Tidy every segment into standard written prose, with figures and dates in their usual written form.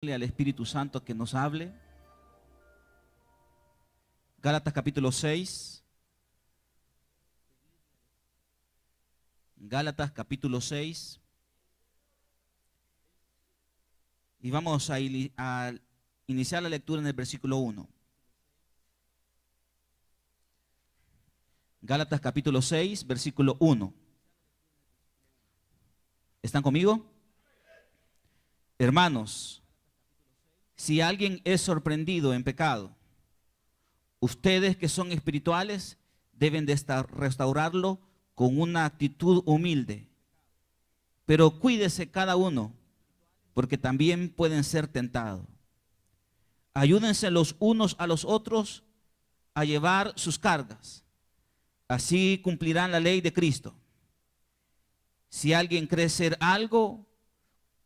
Al Espíritu Santo que nos hable. Gálatas capítulo 6. Gálatas capítulo 6. Y vamos a iniciar la lectura en el versículo 1. Gálatas capítulo 6, versículo 1. ¿Están conmigo? Hermanos, si alguien es sorprendido en pecado, ustedes que son espirituales deben de restaurarlo con una actitud humilde. Pero cuídese cada uno, porque también pueden ser tentados. Ayúdense los unos a los otros a llevar sus cargas. Así cumplirán la ley de Cristo. Si alguien cree ser algo,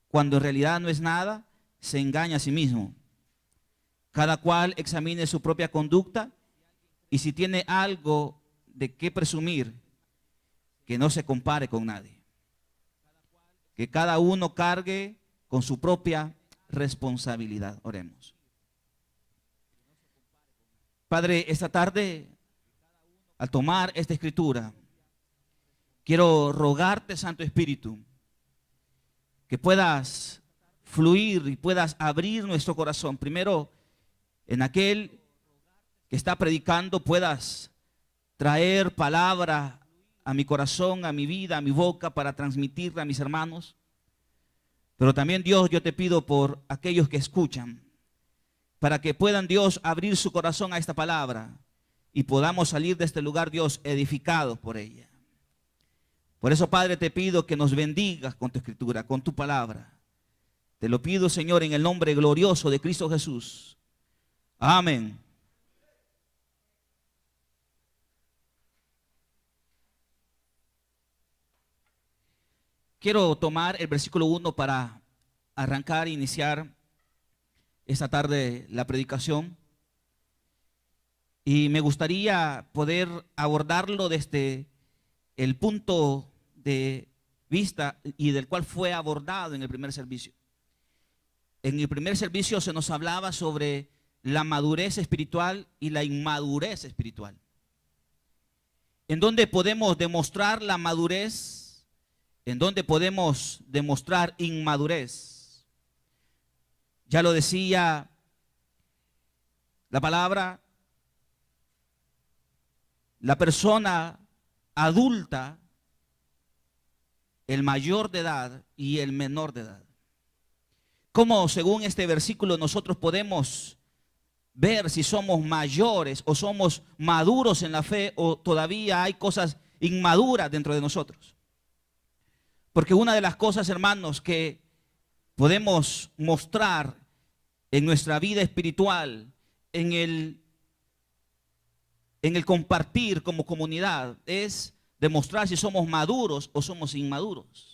cuando en realidad no es nada, se engaña a sí mismo. Cada cual examine su propia conducta y si tiene algo de qué presumir, que no se compare con nadie. Que cada uno cargue con su propia responsabilidad. Oremos. Padre, esta tarde, al tomar esta escritura, quiero rogarte, Santo Espíritu, que puedas fluir y puedas abrir nuestro corazón. Primero, en aquel que está predicando, puedas traer palabra a mi corazón, a mi vida, a mi boca, para transmitirla a mis hermanos. Pero también, Dios, yo te pido por aquellos que escuchan, para que puedan, Dios, abrir su corazón a esta palabra y podamos salir de este lugar, Dios, edificados por ella. Por eso, Padre, te pido que nos bendigas con tu escritura, con tu palabra. Te lo pido, Señor, en el nombre glorioso de Cristo Jesús. Amén. Quiero tomar el versículo 1 para arrancar e iniciar esta tarde la predicación. Y me gustaría poder abordarlo desde el punto de vista y del cual fue abordado en el primer servicio. En el primer servicio se nos hablaba sobre la madurez espiritual y la inmadurez espiritual. En donde podemos demostrar la madurez, en donde podemos demostrar inmadurez. Ya lo decía la palabra, la persona adulta, el mayor de edad y el menor de edad. ¿Cómo, según este versículo, nosotros podemos ver si somos mayores o somos maduros en la fe o todavía hay cosas inmaduras dentro de nosotros? Porque una de las cosas, hermanos, que podemos mostrar en nuestra vida espiritual, en el compartir como comunidad, es demostrar si somos maduros o somos inmaduros.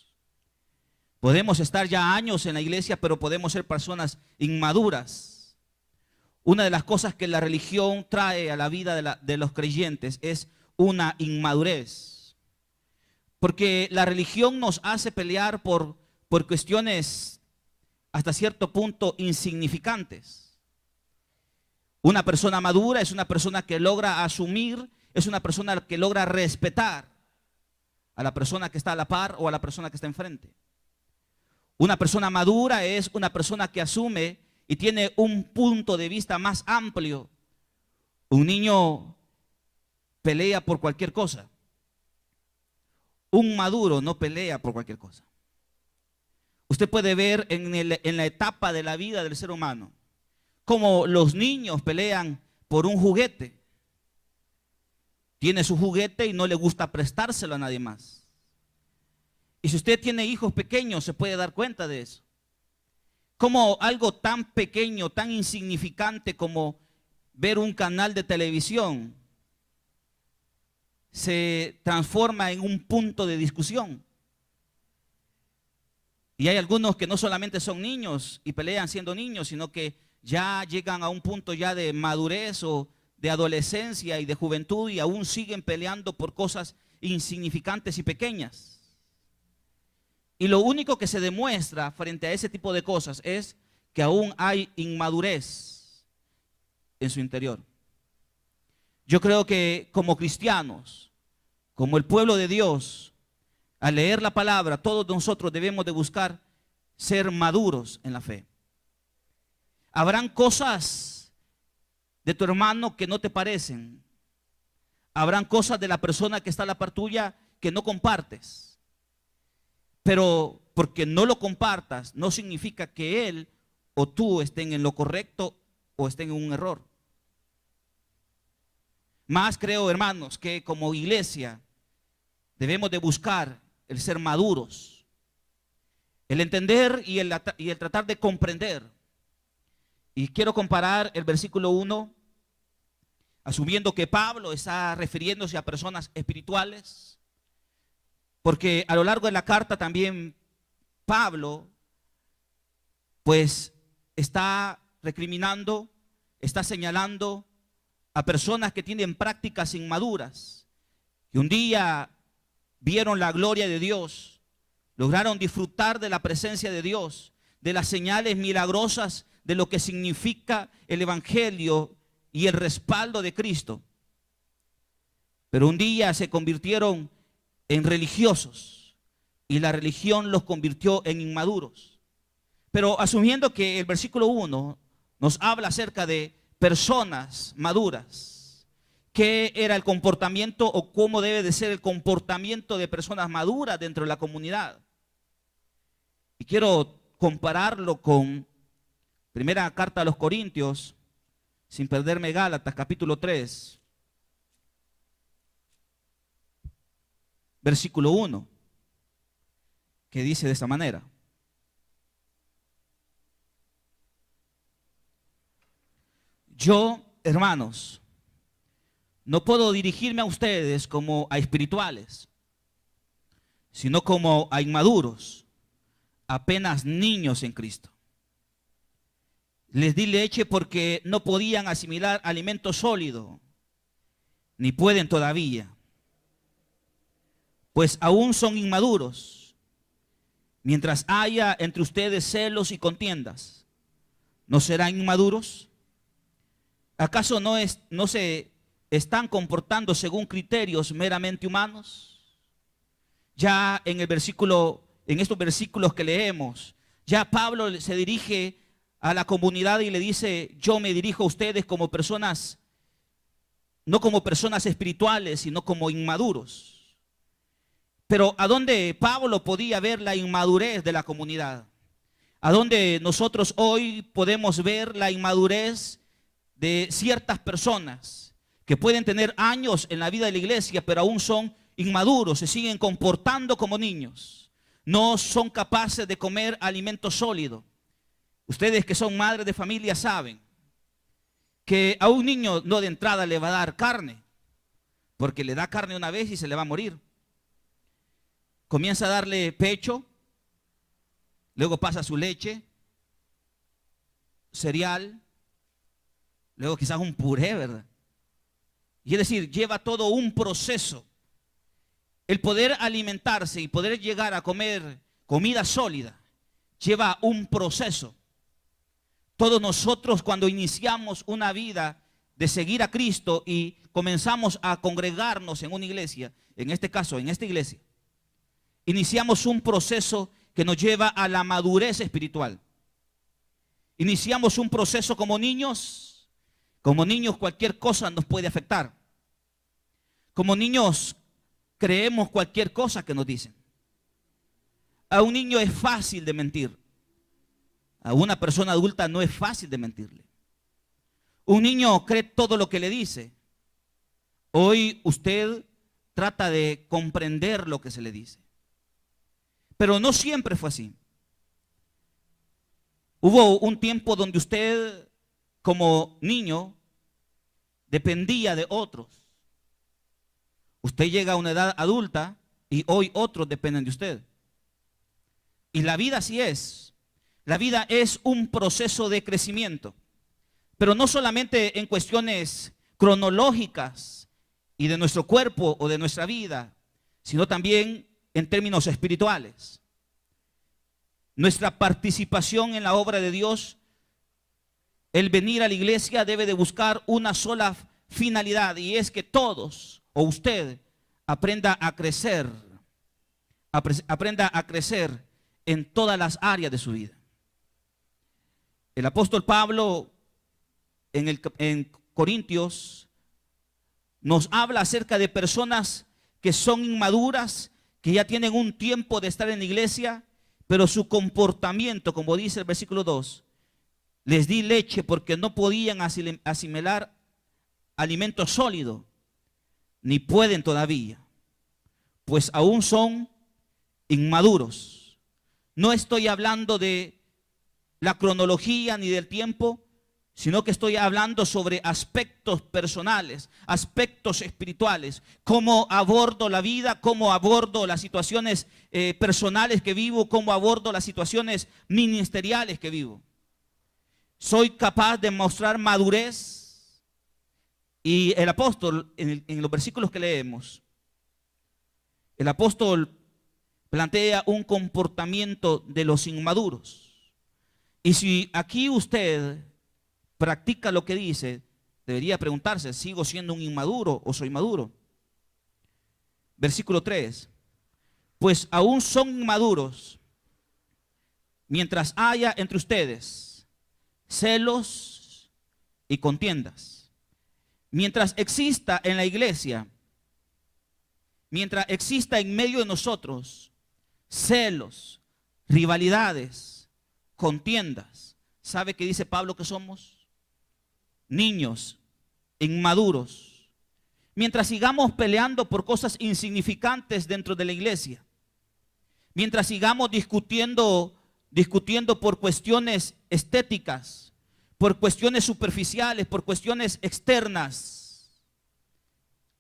Podemos estar ya años en la iglesia, pero podemos ser personas inmaduras. Una de las cosas que la religión trae a la vida de los creyentes es una inmadurez. Porque la religión nos hace pelear por cuestiones hasta cierto punto insignificantes. Una persona madura es una persona que logra asumir, es una persona que logra respetar a la persona que está a la par o a la persona que está enfrente. Una persona madura es una persona que asume y tiene un punto de vista más amplio. Un niño pelea por cualquier cosa. Un maduro no pelea por cualquier cosa. Usted puede ver en la etapa de la vida del ser humano cómo los niños pelean por un juguete. Tiene su juguete y no le gusta prestárselo a nadie más. Y si usted tiene hijos pequeños, se puede dar cuenta de eso. Como algo tan pequeño, tan insignificante como ver un canal de televisión se transforma en un punto de discusión. Y hay algunos que no solamente son niños y pelean siendo niños, sino que ya llegan a un punto ya de madurez o de adolescencia y de juventud y aún siguen peleando por cosas insignificantes y pequeñas. Y lo único que se demuestra frente a ese tipo de cosas es que aún hay inmadurez en su interior. Yo creo que como cristianos, como el pueblo de Dios, al leer la palabra, todos nosotros debemos de buscar ser maduros en la fe. Habrán cosas de tu hermano que no te parecen. Habrán cosas de la persona que está a la par tuya que no compartes. Pero porque no lo compartas, no significa que él o tú estén en lo correcto o estén en un error. Más creo, hermanos, que como iglesia debemos de buscar el ser maduros, el entender y el tratar de comprender. Y quiero comparar el versículo 1, asumiendo que Pablo está refiriéndose a personas espirituales, porque a lo largo de la carta también Pablo pues está recriminando, está señalando a personas que tienen prácticas inmaduras, que un día vieron la gloria de Dios, lograron disfrutar de la presencia de Dios, de las señales milagrosas de lo que significa el evangelio y el respaldo de Cristo. Pero un día se convirtieron en religiosos y la religión los convirtió en inmaduros. Pero asumiendo que el versículo 1 nos habla acerca de personas maduras, ¿qué era el comportamiento o cómo debe de ser el comportamiento de personas maduras dentro de la comunidad? Y quiero compararlo con primera carta a los Corintios, sin perderme Gálatas, capítulo 3, versículo 1, que dice de esta manera: yo, hermanos, no puedo dirigirme a ustedes como a espirituales, sino como a inmaduros, apenas niños en Cristo. Les di leche porque no podían asimilar alimento sólido, ni pueden todavía, pues aún son inmaduros. Mientras haya entre ustedes celos y contiendas, ¿no serán inmaduros? ¿Acaso no se están comportando según criterios meramente humanos? Ya en estos versículos que leemos, ya Pablo se dirige a la comunidad y le dice: yo me dirijo a ustedes como personas, no como personas espirituales, sino como inmaduros. Pero ¿a dónde Pablo podía ver la inmadurez de la comunidad? ¿A dónde nosotros hoy podemos ver la inmadurez de ciertas personas que pueden tener años en la vida de la iglesia, pero aún son inmaduros, se siguen comportando como niños, no son capaces de comer alimento sólido? Ustedes que son madres de familia saben que a un niño no de entrada le va a dar carne, porque le da carne una vez y se le va a morir. Comienza a darle pecho, luego pasa su leche, cereal, luego quizás un puré, ¿verdad? Y es decir, lleva todo un proceso. El poder alimentarse y poder llegar a comer comida sólida lleva un proceso. Todos nosotros, cuando iniciamos una vida de seguir a Cristo y comenzamos a congregarnos en una iglesia, en este caso, en esta iglesia, iniciamos un proceso que nos lleva a la madurez espiritual. Iniciamos un proceso como niños. Como niños cualquier cosa nos puede afectar. Como niños creemos cualquier cosa que nos dicen. A un niño es fácil de mentir. A una persona adulta no es fácil de mentirle. Un niño cree todo lo que le dice. Hoy usted trata de comprender lo que se le dice. Pero no siempre fue así. Hubo un tiempo donde usted, como niño, dependía de otros. Usted llega a una edad adulta y hoy otros dependen de usted. Y la vida así es. La vida es un proceso de crecimiento, pero no solamente en cuestiones cronológicas y de nuestro cuerpo o de nuestra vida, sino también en términos espirituales. Nuestra participación en la obra de Dios el venir a la iglesia debe de buscar una sola finalidad, y es que todos o usted aprenda a crecer, aprenda a crecer en todas las áreas de su vida. El apóstol Pablo en Corintios nos habla acerca de personas que son inmaduras, que ya tienen un tiempo de estar en la iglesia, pero su comportamiento, como dice el versículo 2, les di leche porque no podían asimilar alimento sólido, ni pueden todavía, pues aún son inmaduros. No estoy hablando de la cronología ni del tiempo, sino que estoy hablando sobre aspectos personales, aspectos espirituales, cómo abordo la vida, cómo abordo las situaciones personales que vivo, cómo abordo las situaciones ministeriales que vivo. Soy capaz de mostrar madurez. Y el apóstol, en los versículos que leemos, el apóstol plantea un comportamiento de los inmaduros. Y si aquí usted practica lo que dice, debería preguntarse, ¿sigo siendo un inmaduro o soy maduro? Versículo 3. Pues aún son inmaduros, mientras haya entre ustedes celos y contiendas. Mientras exista en la iglesia, mientras exista en medio de nosotros celos, rivalidades, contiendas. ¿Sabe qué dice Pablo que somos? Niños inmaduros. Mientras sigamos peleando por cosas insignificantes dentro de la iglesia, mientras sigamos discutiendo por cuestiones estéticas, por cuestiones superficiales, por cuestiones externas,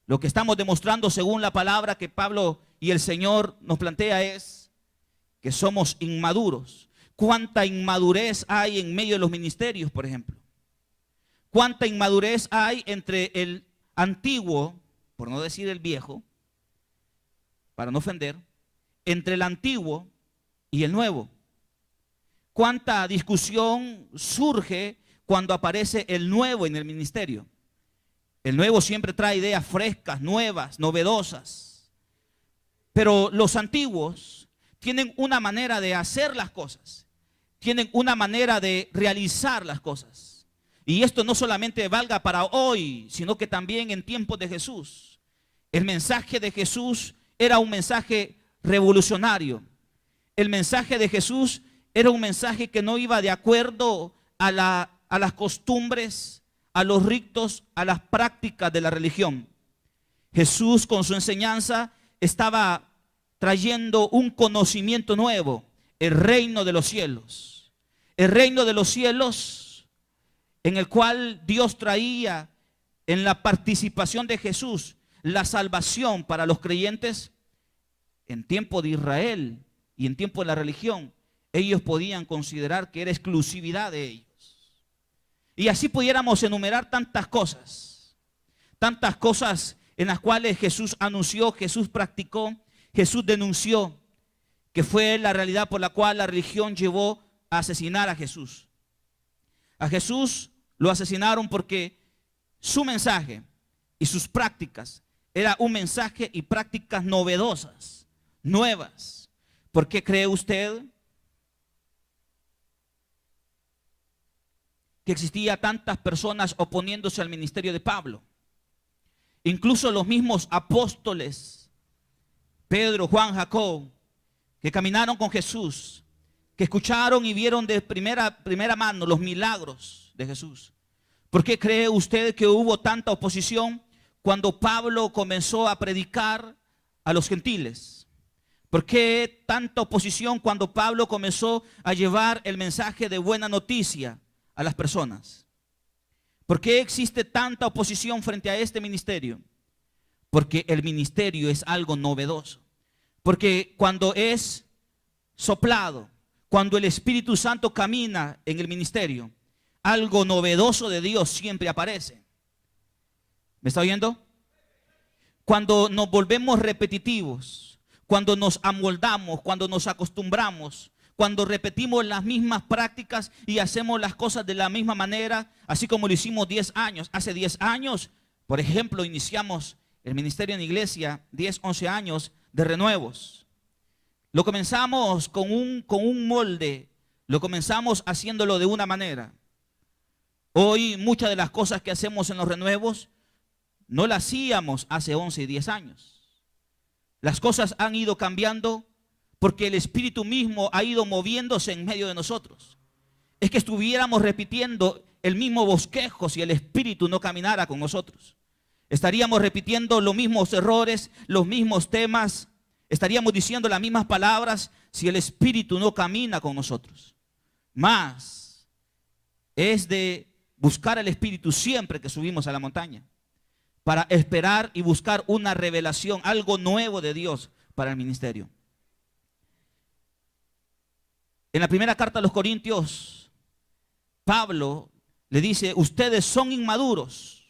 lo que estamos demostrando según la palabra que Pablo y el Señor nos plantea es que somos inmaduros. ¿Cuánta inmadurez hay en medio de los ministerios, por ejemplo? ¿Cuánta inmadurez hay entre el antiguo, por no decir el viejo, para no ofender, entre el antiguo y el nuevo? ¿Cuánta discusión surge cuando aparece el nuevo en el ministerio? El nuevo siempre trae ideas frescas, nuevas, novedosas. Pero los antiguos tienen una manera de hacer las cosas, tienen una manera de realizar las cosas. Y esto no solamente valga para hoy, sino que también en tiempos de Jesús. El mensaje de Jesús era un mensaje revolucionario. El mensaje de Jesús era un mensaje que no iba de acuerdo a las costumbres, a los ritos, a las prácticas de la religión. Jesús con su enseñanza estaba trayendo un conocimiento nuevo, el reino de los cielos. El reino de los cielos en el cual Dios traía en la participación de Jesús la salvación para los creyentes. En tiempo de Israel y en tiempo de la religión, ellos podían considerar que era exclusividad de ellos. Y así pudiéramos enumerar tantas cosas en las cuales Jesús anunció, Jesús practicó, Jesús denunció, que fue la realidad por la cual la religión llevó a asesinar a Jesús. A Jesús lo asesinaron porque su mensaje y sus prácticas era un mensaje y prácticas novedosas, nuevas. ¿Por qué cree usted que existía tantas personas oponiéndose al ministerio de Pablo? Incluso los mismos apóstoles, Pedro, Juan, Jacob, que caminaron con Jesús, que escucharon y vieron de primera mano los milagros de Jesús. ¿Por qué cree usted que hubo tanta oposición cuando Pablo comenzó a predicar a los gentiles? ¿Por qué tanta oposición cuando Pablo comenzó a llevar el mensaje de buena noticia a las personas? ¿Por qué existe tanta oposición frente a este ministerio? Porque el ministerio es algo novedoso. Porque cuando es soplado, cuando el Espíritu Santo camina en el ministerio, algo novedoso de Dios siempre aparece. ¿Me está oyendo? Cuando nos volvemos repetitivos, cuando nos amoldamos, cuando nos acostumbramos, cuando repetimos las mismas prácticas y hacemos las cosas de la misma manera, así como lo hicimos 10 años. Hace 10 años, por ejemplo, iniciamos el ministerio en iglesia, 10, 11 años de renuevos. Lo comenzamos con un molde, lo comenzamos haciéndolo de una manera. Hoy muchas de las cosas que hacemos en los renuevos no las hacíamos hace 11 y 10 años. Las cosas han ido cambiando porque el Espíritu mismo ha ido moviéndose en medio de nosotros. Es que estuviéramos repitiendo el mismo bosquejo si el Espíritu no caminara con nosotros. Estaríamos repitiendo los mismos errores, los mismos temas. Estaríamos diciendo las mismas palabras si el Espíritu no camina con nosotros. Más es de buscar al Espíritu siempre que subimos a la montaña, para esperar y buscar una revelación, algo nuevo de Dios para el ministerio. En la primera carta a los Corintios, Pablo le dice: ustedes son inmaduros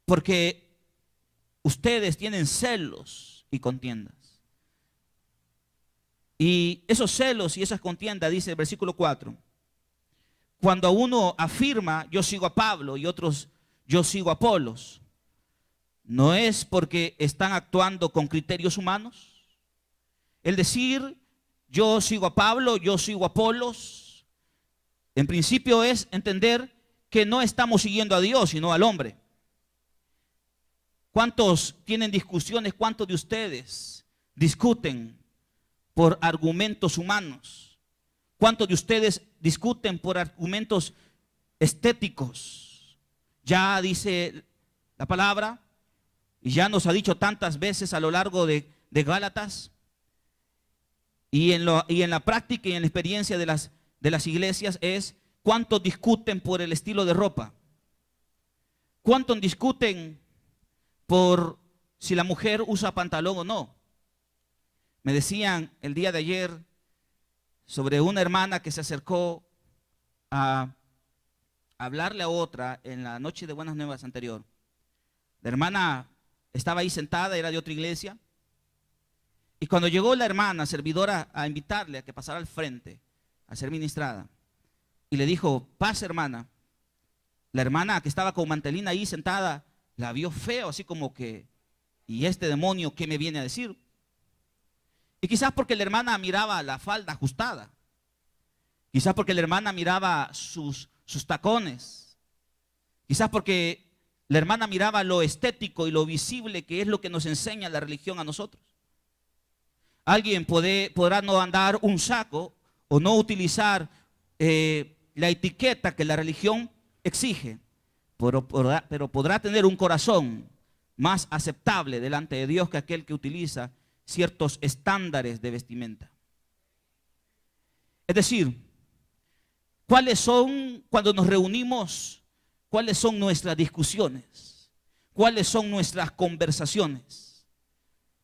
porque ustedes tienen celos y contiendas. Y esos celos y esas contiendas, dice el versículo 4, cuando uno afirma yo sigo a Pablo y otros yo sigo a Apolos, ¿no es porque están actuando con criterios humanos? El decir yo sigo a Pablo, yo sigo a Apolos, en principio es entender que no estamos siguiendo a Dios, sino al hombre. ¿Cuántos tienen discusiones? ¿Cuántos de ustedes discuten por argumentos humanos? ¿Cuántos de ustedes discuten por argumentos estéticos? Ya dice la palabra, y ya nos ha dicho tantas veces a lo largo de Gálatas, y en la práctica y en la experiencia de las iglesias, es cuántos discuten por el estilo de ropa, cuántos discuten por si la mujer usa pantalón o no. Me decían el día de ayer sobre una hermana que se acercó a hablarle a otra en la noche de Buenas Nuevas anterior. La hermana estaba ahí sentada, era de otra iglesia, y cuando llegó la hermana servidora a invitarle a que pasara al frente a ser ministrada, y le dijo: pase, hermana. La hermana, que estaba con mantelina ahí sentada, la vio feo, así como que, ¿y este demonio qué me viene a decir? Y quizás porque la hermana miraba la falda ajustada, quizás porque la hermana miraba sus tacones, quizás porque la hermana miraba lo estético y lo visible, que es lo que nos enseña la religión a nosotros. Alguien podrá no andar un saco o no utilizar la etiqueta que la religión exige, pero podrá tener un corazón más aceptable delante de Dios que aquel que utiliza ciertos estándares de vestimenta. Es decir, ¿cuáles son, cuando nos reunimos, cuáles son nuestras discusiones? ¿Cuáles son nuestras conversaciones?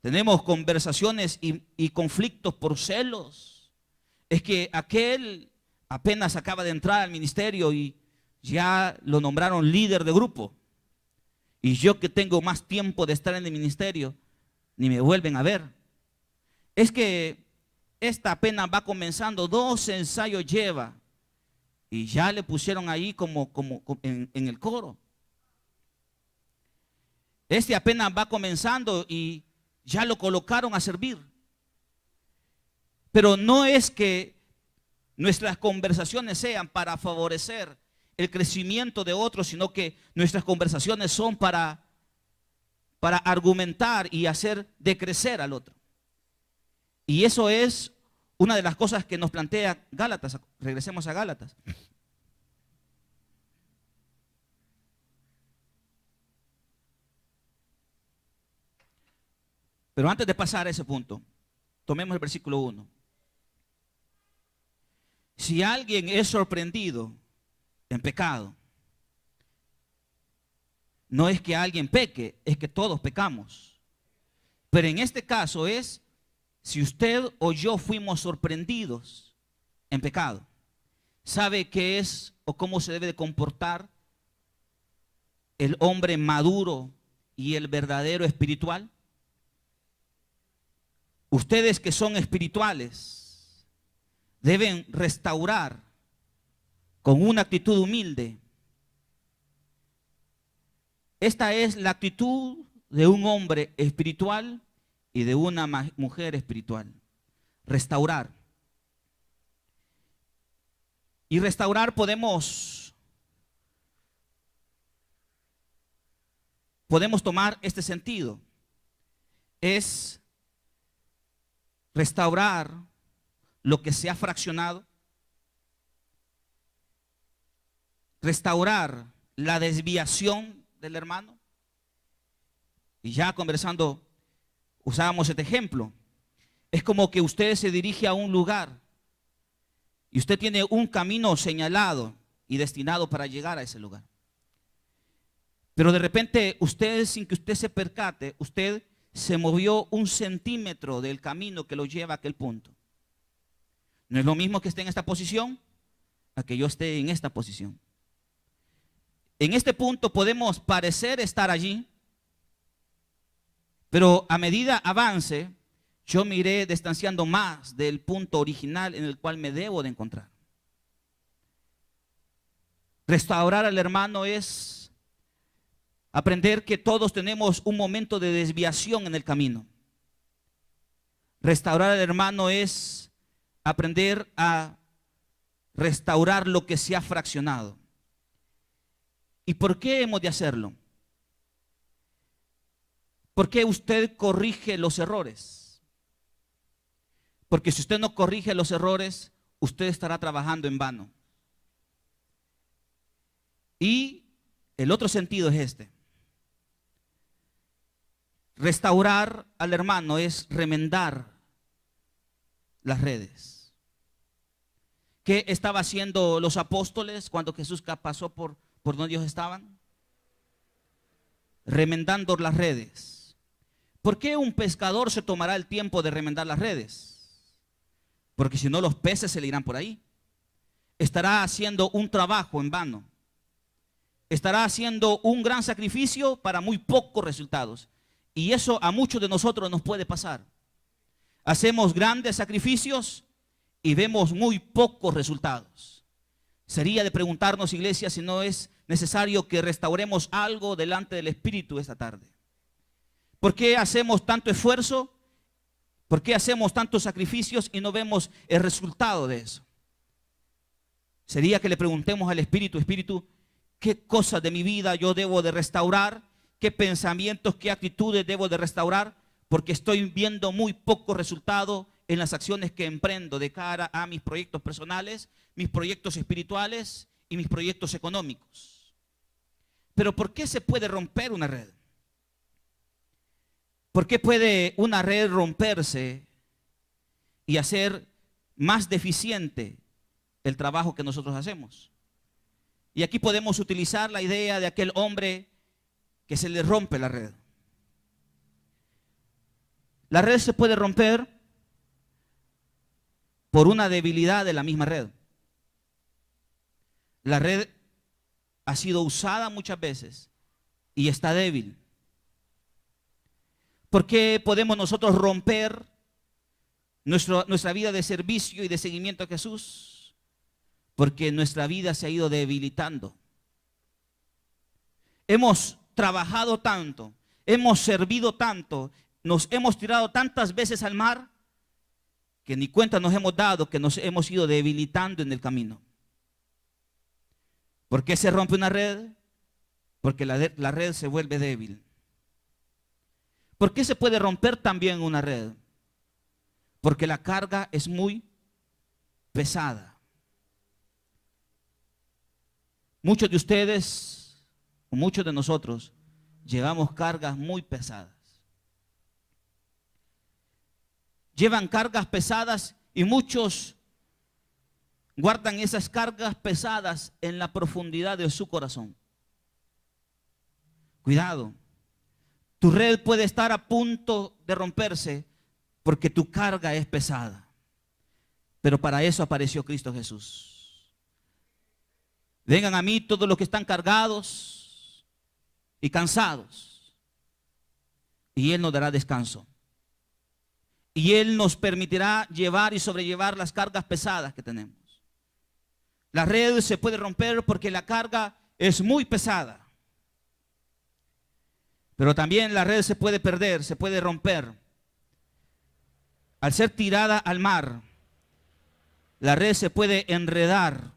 Tenemos conversaciones y conflictos por celos. Es que aquel apenas acaba de entrar al ministerio y ya lo nombraron líder de grupo, y yo, que tengo más tiempo de estar en el ministerio, ni me vuelven a ver. Es que esta apenas va comenzando, 2 ensayos lleva y ya le pusieron ahí como en el coro. Este apenas va comenzando y ya lo colocaron a servir. Pero no es que nuestras conversaciones sean para favorecer el crecimiento de otros, sino que nuestras conversaciones son para argumentar y hacer decrecer al otro. Y eso es una de las cosas que nos plantea Gálatas. Regresemos a Gálatas. Pero antes de pasar a ese punto, tomemos el versículo 1. Si alguien es sorprendido en pecado, no es que alguien peque, es que todos pecamos. Pero en este caso es, si usted o yo fuimos sorprendidos en pecado, ¿sabe qué es o cómo se debe de comportar el hombre maduro y el verdadero espiritual? Ustedes que son espirituales, deben restaurar con una actitud humilde. Esta es la actitud de un hombre espiritual y de una mujer espiritual. Restaurar. Y restaurar podemos tomar este sentido. Es restaurar lo que se ha fraccionado. Restaurar la desviación del hermano. Y ya conversando, usábamos este ejemplo. Es como que usted se dirige a un lugar y usted tiene un camino señalado y destinado para llegar a ese lugar. Pero de repente usted, sin que usted se percate, usted se movió 1 centímetro del camino que lo lleva a aquel punto. No es lo mismo que esté en esta posición a que yo esté en esta posición. En este punto podemos parecer estar allí, pero a medida avance, yo me iré distanciando más del punto original en el cual me debo de encontrar. Restaurar al hermano es aprender que todos tenemos un momento de desviación en el camino. Restaurar al hermano es aprender a restaurar lo que se ha fraccionado. ¿Y por qué hemos de hacerlo? ¿Por qué usted corrige los errores? Porque si usted no corrige los errores, usted estará trabajando en vano. Y el otro sentido es este. Restaurar al hermano es remendar las redes. ¿Qué estaban haciendo los apóstoles cuando Jesús pasó por donde ellos estaban? Remendando las redes. ¿Por qué un pescador se tomará el tiempo de remendar las redes? Porque si no, los peces se le irán por ahí. Estará haciendo un trabajo en vano. Estará haciendo un gran sacrificio para muy pocos resultados. Y eso a muchos de nosotros nos puede pasar. Hacemos grandes sacrificios y vemos muy pocos resultados. Sería de preguntarnos, iglesia, si no es necesario que restauremos algo delante del Espíritu esta tarde. ¿Por qué hacemos tanto esfuerzo? ¿Por qué hacemos tantos sacrificios y no vemos el resultado de eso? Sería que le preguntemos al Espíritu, Espíritu, ¿qué cosas de mi vida yo debo de restaurar? ¿Qué pensamientos, qué actitudes debo de restaurar? Porque estoy viendo muy poco resultado en las acciones que emprendo de cara a mis proyectos personales, mis proyectos espirituales y mis proyectos económicos. Pero ¿por qué se puede romper una red? ¿Por qué puede una red romperse y hacer más deficiente el trabajo que nosotros hacemos? Y aquí podemos utilizar la idea de aquel hombre que se le rompe la red. La red se puede romper por una debilidad de la misma red. La red ha sido usada muchas veces y está débil. ¿Por qué podemos nosotros romper nuestra vida de servicio y de seguimiento a Jesús? Porque nuestra vida se ha ido debilitando. Hemos trabajado tanto, hemos servido tanto, nos hemos tirado tantas veces al mar que ni cuenta nos hemos dado que nos hemos ido debilitando en el camino. ¿Por qué se rompe una red? Porque la red se vuelve débil. ¿Por qué se puede romper también una red? Porque la carga es muy pesada. Muchos de ustedes, o muchos de nosotros, llevamos cargas muy pesadas. Llevan cargas pesadas y muchos guardan esas cargas pesadas en la profundidad de su corazón. Cuidado. Tu red puede estar a punto de romperse porque tu carga es pesada. Pero para eso apareció Cristo Jesús. Vengan a mí todos los que están cargados y cansados, y Él nos dará descanso. y Él nos permitirá llevar y sobrellevar las cargas pesadas que tenemos. La red se puede romper porque la carga es muy pesada. Pero también la red se puede perder, se puede romper. Al ser tirada al mar, la red se puede enredar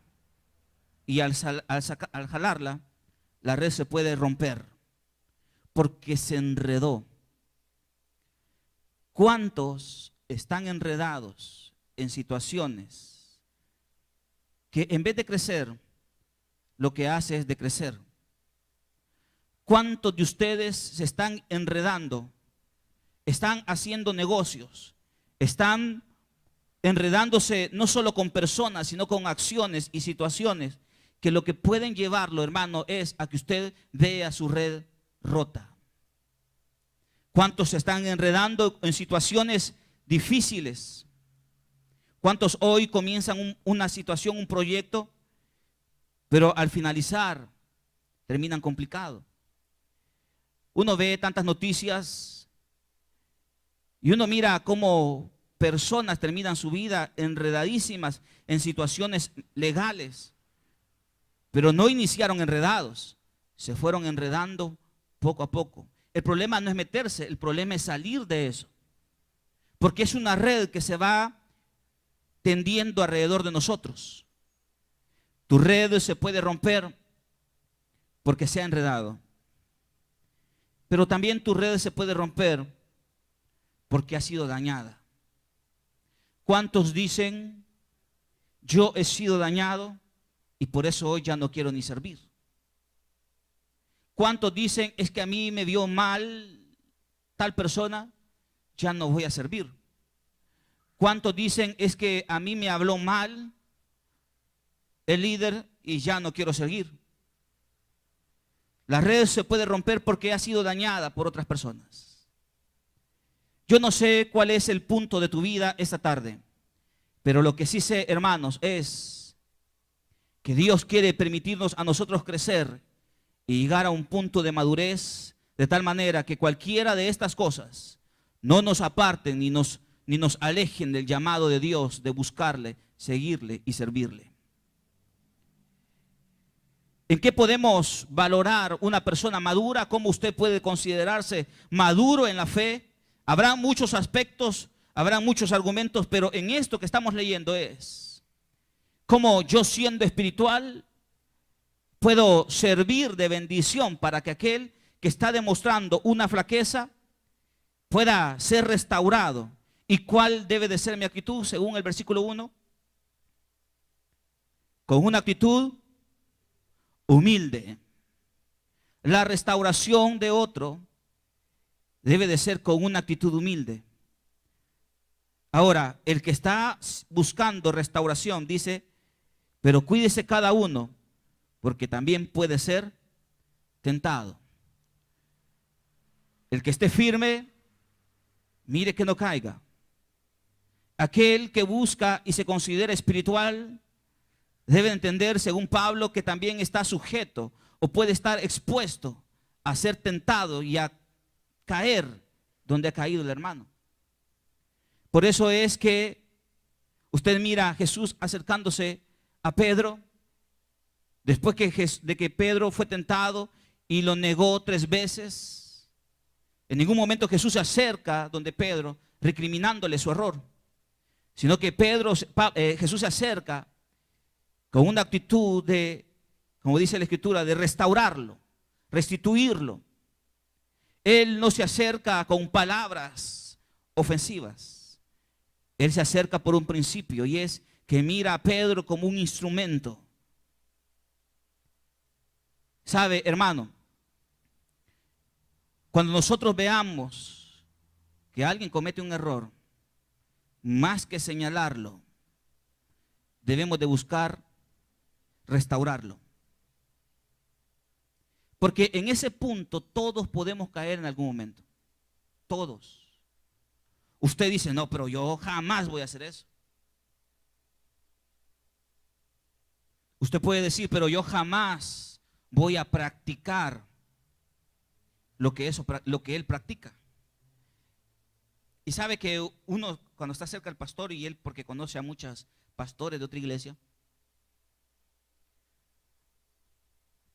y al jalarla, la red se puede romper porque se enredó. ¿Cuántos están enredados en situaciones que en vez de crecer, lo que hace es decrecer? ¿Cuántos de ustedes se están enredando? Están haciendo negocios, están enredándose no solo con personas, sino con acciones y situaciones que lo que pueden llevarlo, hermano, es a que usted vea su red rota. ¿Cuántos se están enredando en situaciones difíciles? ¿Cuántos hoy comienzan una situación, un proyecto, pero al finalizar terminan complicados? Uno ve tantas noticias y uno mira cómo personas terminan su vida enredadísimas en situaciones legales, pero no iniciaron enredados, se fueron enredando poco a poco. El problema no es meterse, el problema es salir de eso, porque es una red que se va tendiendo alrededor de nosotros. Tu red se puede romper porque se ha enredado, pero también tu red se puede romper porque ha sido dañada. ¿Cuántos dicen, yo he sido dañado y por eso hoy ya no quiero ni servir? ¿Cuántos dicen, es que a mí me vio mal tal persona, ya no voy a servir? ¿Cuántos dicen, es que a mí me habló mal el líder y ya no quiero seguir? La red se puede romper porque ha sido dañada por otras personas. Yo no sé cuál es el punto de tu vida esta tarde, pero lo que sí sé, hermanos, es que Dios quiere permitirnos a nosotros crecer y llegar a un punto de madurez de tal manera que cualquiera de estas cosas no nos aparten ni nos alejen del llamado de Dios de buscarle, seguirle y servirle. ¿En qué podemos valorar una persona madura? ¿Cómo usted puede considerarse maduro en la fe? Habrá muchos aspectos, habrá muchos argumentos, pero en esto que estamos leyendo es cómo yo, siendo espiritual, puedo servir de bendición para que aquel que está demostrando una flaqueza pueda ser restaurado. ¿Y cuál debe de ser mi actitud según el versículo 1? Con una actitud humilde. La restauración de otro debe de ser con una actitud humilde. Ahora, el que está buscando restauración dice, pero cuídese cada uno, porque también puede ser tentado. El que esté firme, mire que no caiga. Aquel que busca y se considera espiritual debe entender, según Pablo, que también está sujeto o puede estar expuesto a ser tentado y a caer donde ha caído el hermano. Por eso es que usted mira a Jesús acercándose a Pedro, después de que Pedro fue tentado y lo negó 3 veces. En ningún momento Jesús se acerca donde Pedro recriminándole su error, sino que Jesús se acerca con una actitud de, como dice la Escritura, de restaurarlo, restituirlo. Él no se acerca con palabras ofensivas. Él se acerca por un principio, y es que mira a Pedro como un instrumento. ¿Sabe, hermano? Cuando nosotros veamos que alguien comete un error, más que señalarlo, debemos de buscar restaurarlo. Porque en ese punto todos podemos caer en algún momento. Todos. Usted dice, no, pero yo jamás voy a hacer eso. Usted puede decir, pero yo jamás voy a practicar lo que él practica. Y sabe que uno cuando está cerca del pastor y él porque conoce a muchos pastores de otra iglesia,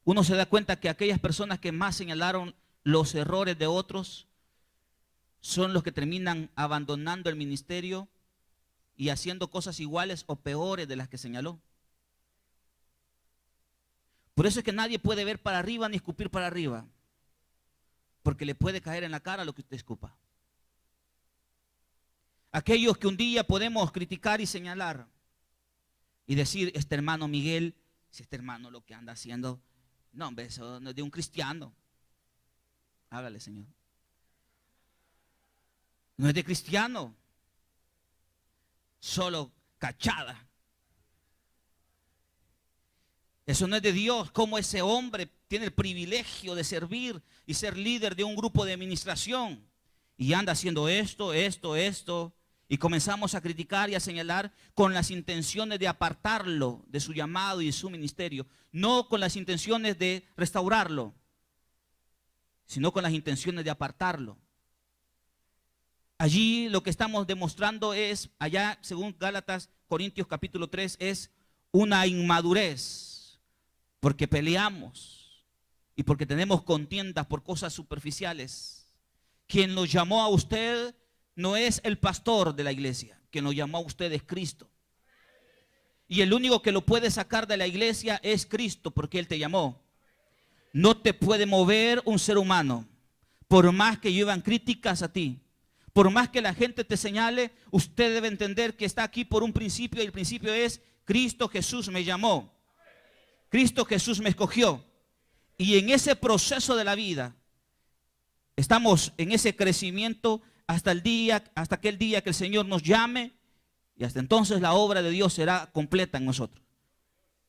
uno se da cuenta que aquellas personas que más señalaron los errores de otros son los que terminan abandonando el ministerio y haciendo cosas iguales o peores de las que señaló. Por eso es que nadie puede ver para arriba ni escupir para arriba, porque le puede caer en la cara lo que usted escupa. Aquellos que un día podemos criticar y señalar y decir, este hermano Miguel, si este hermano lo que anda haciendo, no, hombre, eso no es de un cristiano. Hágale, Señor. No es de cristiano, solo cachada. Eso no es de Dios. Como ese hombre tiene el privilegio de servir y ser líder de un grupo de administración y anda haciendo esto. Y comenzamos a criticar y a señalar con las intenciones de apartarlo de su llamado y de su ministerio. No con las intenciones de restaurarlo, sino con las intenciones de apartarlo. Allí lo que estamos demostrando es, allá según Gálatas, Corintios capítulo 3, es una inmadurez, porque peleamos y porque tenemos contiendas por cosas superficiales. Quien los llamó a usted no es el pastor de la iglesia, quien lo llamó a usted es Cristo. Y el único que lo puede sacar de la iglesia es Cristo, porque Él te llamó. No te puede mover un ser humano, por más que llevan críticas a ti. Por más que la gente te señale, usted debe entender que está aquí por un principio, y el principio es: Cristo Jesús me llamó, Cristo Jesús me escogió. Y en ese proceso de la vida, estamos en ese crecimiento hasta aquel día que el Señor nos llame, y hasta entonces la obra de Dios será completa en nosotros.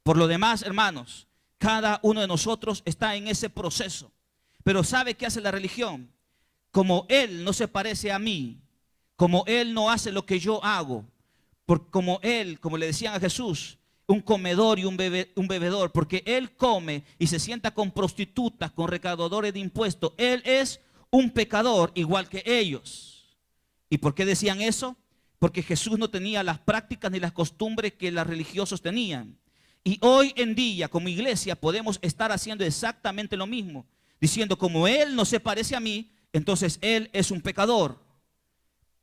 Por lo demás, hermanos, cada uno de nosotros está en ese proceso. Pero ¿sabe qué hace la religión? Como Él no se parece a mí, como Él no hace lo que yo hago, como Él, como le decían a Jesús, un comedor y un bebedor, porque Él come y se sienta con prostitutas, con recaudadores de impuestos. Él es un pecador igual que ellos. ¿Y por qué decían eso? Porque Jesús no tenía las prácticas ni las costumbres que los religiosos tenían. Y hoy en día, como iglesia, podemos estar haciendo exactamente lo mismo, diciendo: como Él no se parece a mí, entonces Él es un pecador.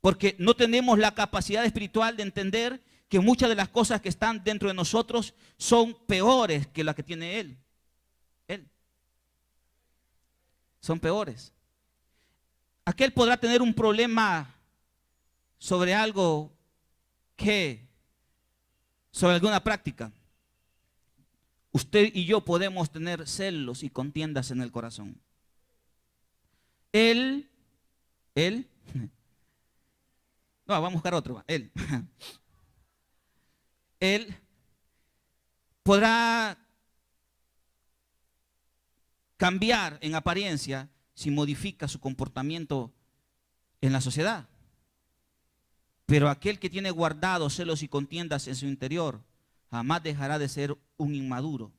Porque no tenemos la capacidad espiritual de entender que muchas de las cosas que están dentro de nosotros son peores que las que tiene Él. Son peores. Aquel podrá tener un problema sobre algo sobre alguna práctica. Usted y yo podemos tener celos y contiendas en el corazón. Él, no, vamos a buscar otro. Él podrá cambiar en apariencia si modifica su comportamiento en la sociedad. Pero aquel que tiene guardados celos y contiendas en su interior jamás dejará de ser un inmaduro.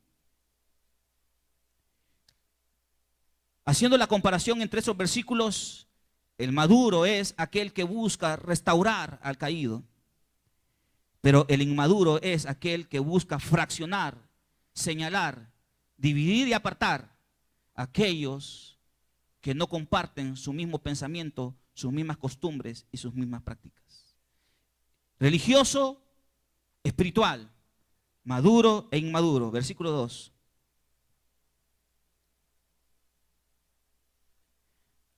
Haciendo la comparación entre esos versículos, el maduro es aquel que busca restaurar al caído, pero el inmaduro es aquel que busca fraccionar, señalar, dividir y apartar a aquellos que no comparten su mismo pensamiento, sus mismas costumbres y sus mismas prácticas. Religioso, espiritual, maduro e inmaduro. Versículo 2.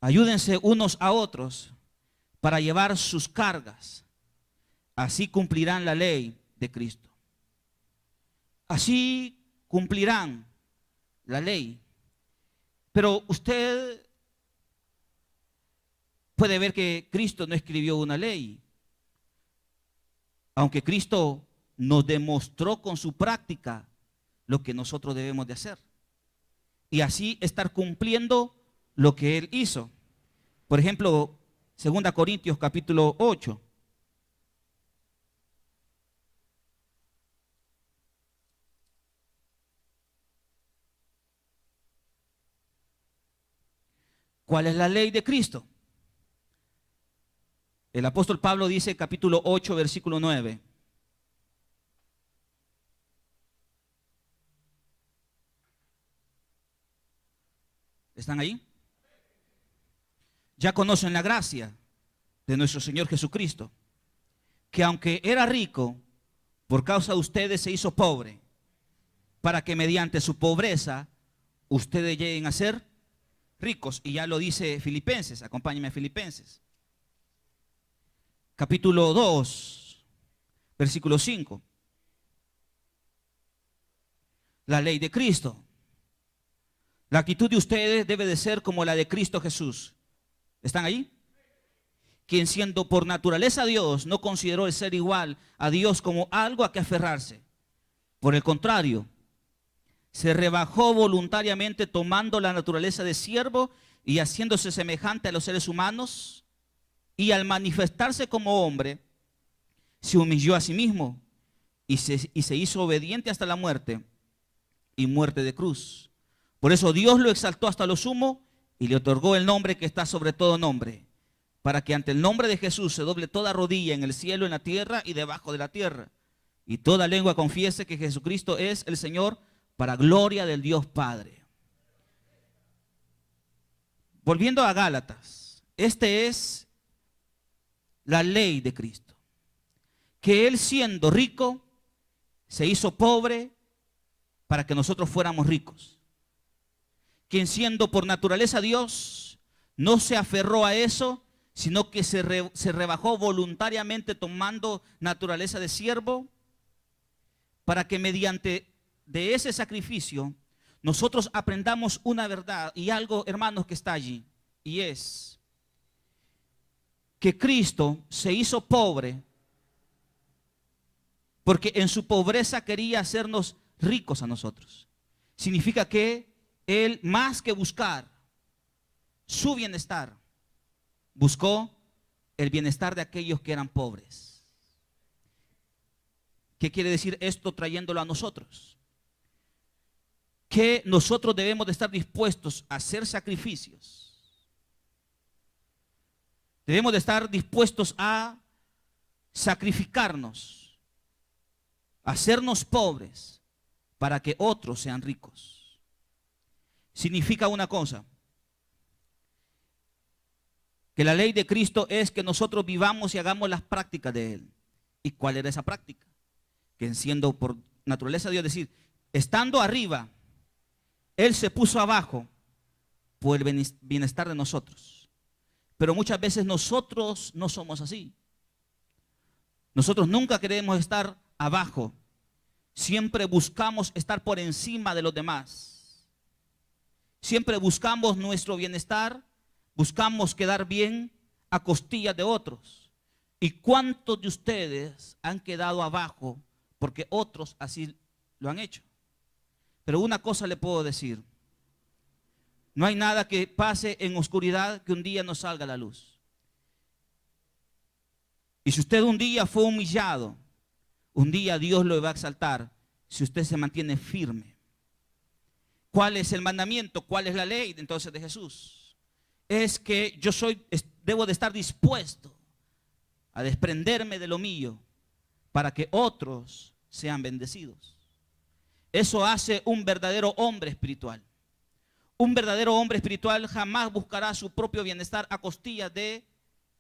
Ayúdense unos a otros para llevar sus cargas. Así cumplirán la ley de Cristo. Así cumplirán la ley. Pero usted puede ver que Cristo no escribió una ley. Aunque Cristo nos demostró con su práctica lo que nosotros debemos de hacer. Y así estar cumpliendo lo que Él hizo. Por ejemplo, 2 Corintios capítulo 8. ¿Cuál es la ley de Cristo? El apóstol Pablo dice, capítulo 8, versículo 9. ¿Están ahí? Ya conocen la gracia de nuestro Señor Jesucristo, que aunque era rico, por causa de ustedes se hizo pobre, para que mediante su pobreza ustedes lleguen a ser ricos. Y ya lo dice Filipenses, acompáñenme a Filipenses. Capítulo 2, versículo 5. La ley de Cristo. La actitud de ustedes debe de ser como la de Cristo Jesús. ¿Están ahí? Quien siendo por naturaleza Dios, no consideró el ser igual a Dios como algo a que aferrarse. Por el contrario, se rebajó voluntariamente tomando la naturaleza de siervo y haciéndose semejante a los seres humanos. Y al manifestarse como hombre, se humilló a sí mismo y se hizo obediente hasta la muerte y muerte de cruz. Por eso Dios lo exaltó hasta lo sumo y le otorgó el nombre que está sobre todo nombre, para que ante el nombre de Jesús se doble toda rodilla en el cielo, en la tierra y debajo de la tierra, y toda lengua confiese que Jesucristo es el Señor, para gloria del Dios Padre. Volviendo a Gálatas, este es la ley de Cristo, que Él siendo rico se hizo pobre para que nosotros fuéramos ricos. Quien siendo por naturaleza Dios no se aferró a eso, sino que se rebajó voluntariamente tomando naturaleza de siervo, para que mediante de ese sacrificio nosotros aprendamos una verdad y algo, hermanos, que está allí, y es que Cristo se hizo pobre porque en su pobreza quería hacernos ricos a nosotros. Significa que Él, más que buscar su bienestar, buscó el bienestar de aquellos que eran pobres. ¿Qué quiere decir esto trayéndolo a nosotros? Que nosotros debemos de estar dispuestos a hacer sacrificios. Debemos de estar dispuestos a sacrificarnos, a hacernos pobres para que otros sean ricos. Significa una cosa, que la ley de Cristo es que nosotros vivamos y hagamos las prácticas de Él. ¿Y cuál era esa práctica? Que siendo por naturaleza Dios, es decir, estando arriba, Él se puso abajo por el bienestar de nosotros. Pero muchas veces nosotros no somos así. Nosotros nunca queremos estar abajo. Siempre buscamos estar por encima de los demás. Siempre buscamos nuestro bienestar, buscamos quedar bien a costillas de otros. ¿Y cuántos de ustedes han quedado abajo porque otros así lo han hecho? Pero una cosa le puedo decir: no hay nada que pase en oscuridad que un día no salga a la luz. Y si usted un día fue humillado, un día Dios lo va a exaltar si usted se mantiene firme. ¿Cuál es el mandamiento? ¿Cuál es la ley entonces de Jesús? Es que debo de estar dispuesto a desprenderme de lo mío para que otros sean bendecidos. Eso hace un verdadero hombre espiritual. Un verdadero hombre espiritual jamás buscará su propio bienestar a costillas de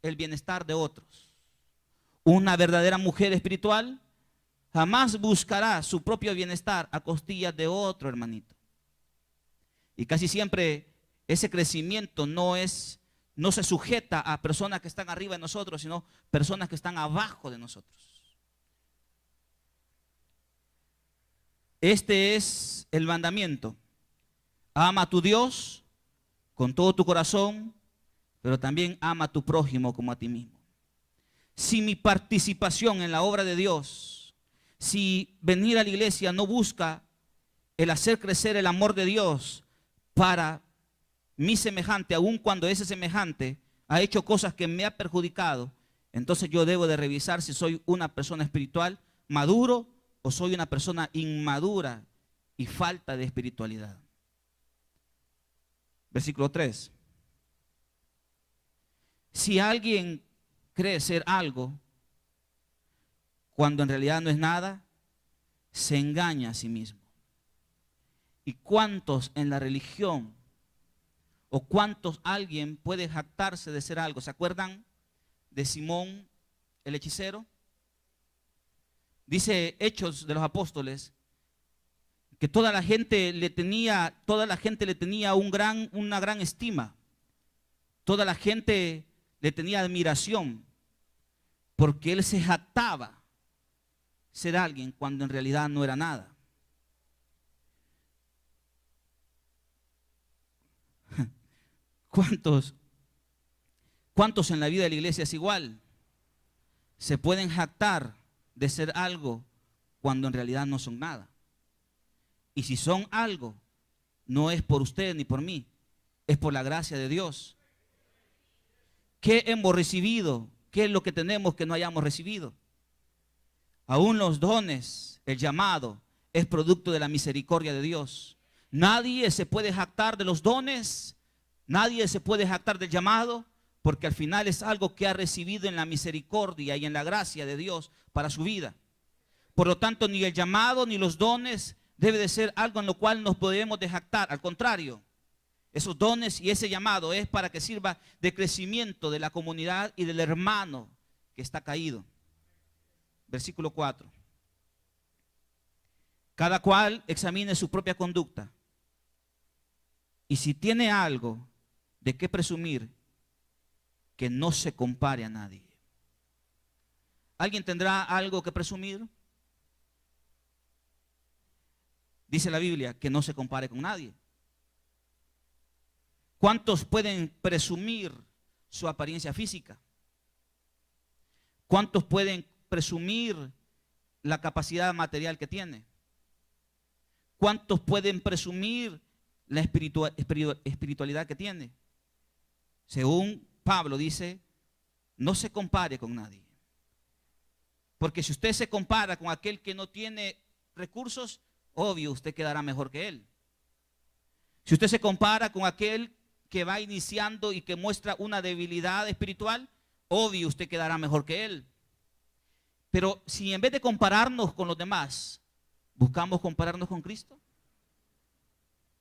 el bienestar de otros. Una verdadera mujer espiritual jamás buscará su propio bienestar a costillas de otro hermanito. Y casi siempre ese crecimiento no se sujeta a personas que están arriba de nosotros, sino personas que están abajo de nosotros. Este es el mandamiento. Ama a tu Dios con todo tu corazón, pero también ama a tu prójimo como a ti mismo. Si mi participación en la obra de Dios, si venir a la iglesia no busca el hacer crecer el amor de Dios para mi semejante, aun cuando ese semejante ha hecho cosas que me ha perjudicado, entonces yo debo de revisar si soy una persona espiritual maduro o soy una persona inmadura y falta de espiritualidad. Versículo 3. Si alguien cree ser algo cuando en realidad no es nada, se engaña a sí mismo. ¿Y cuántos en la religión o cuántos alguien puede jactarse de ser algo? ¿Se acuerdan de Simón el hechicero? Dice Hechos de los Apóstoles que toda la gente le tenía una gran estima. Toda la gente le tenía admiración porque él se jactaba ser alguien cuando en realidad no era nada. ¿Cuántos en la vida de la iglesia es igual? Se pueden jactar de ser algo cuando en realidad no son nada. Y si son algo, no es por usted ni por mí, es por la gracia de Dios. ¿Qué hemos recibido? ¿Qué es lo que tenemos que no hayamos recibido? Aún los dones, el llamado, es producto de la misericordia de Dios. Nadie se puede jactar de los dones, nadie se puede jactar del llamado, porque al final es algo que ha recibido en la misericordia y en la gracia de Dios para su vida. Por lo tanto, ni el llamado ni los dones debe de ser algo en lo cual nos podemos de jactar. Al contrario, esos dones y ese llamado es para que sirva de crecimiento de la comunidad y del hermano que está caído. Versículo 4. Cada cual examine su propia conducta. Y si tiene algo de qué presumir, que no se compare a nadie. ¿Alguien tendrá algo que presumir? Dice la Biblia que no se compare con nadie. ¿Cuántos pueden presumir su apariencia física? ¿Cuántos pueden presumir la capacidad material que tiene? ¿Cuántos pueden presumir la espiritualidad que tiene? Según Pablo dice, no se compare con nadie. Porque si usted se compara con aquel que no tiene recursos, obvio, usted quedará mejor que él. Si usted se compara con aquel que va iniciando y que muestra una debilidad espiritual, obvio, usted quedará mejor que él. Pero si en vez de compararnos con los demás, buscamos compararnos con Cristo,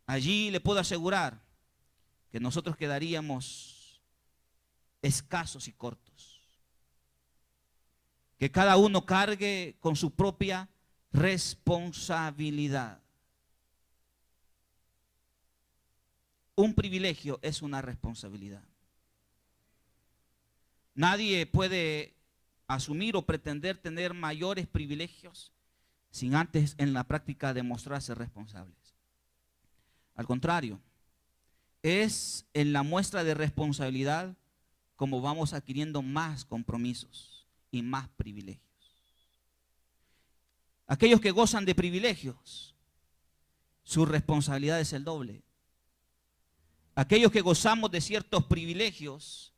allí le puedo asegurar que nosotros quedaríamos escasos y cortos. Que cada uno cargue con su propia responsabilidad. Un privilegio es una responsabilidad. Nadie puede asumir o pretender tener mayores privilegios sin antes en la práctica demostrarse responsables. Al contrario, es en la muestra de responsabilidad como vamos adquiriendo más compromisos y más privilegios. Aquellos que gozan de privilegios, su responsabilidad es el doble. Aquellos que gozamos de ciertos privilegios,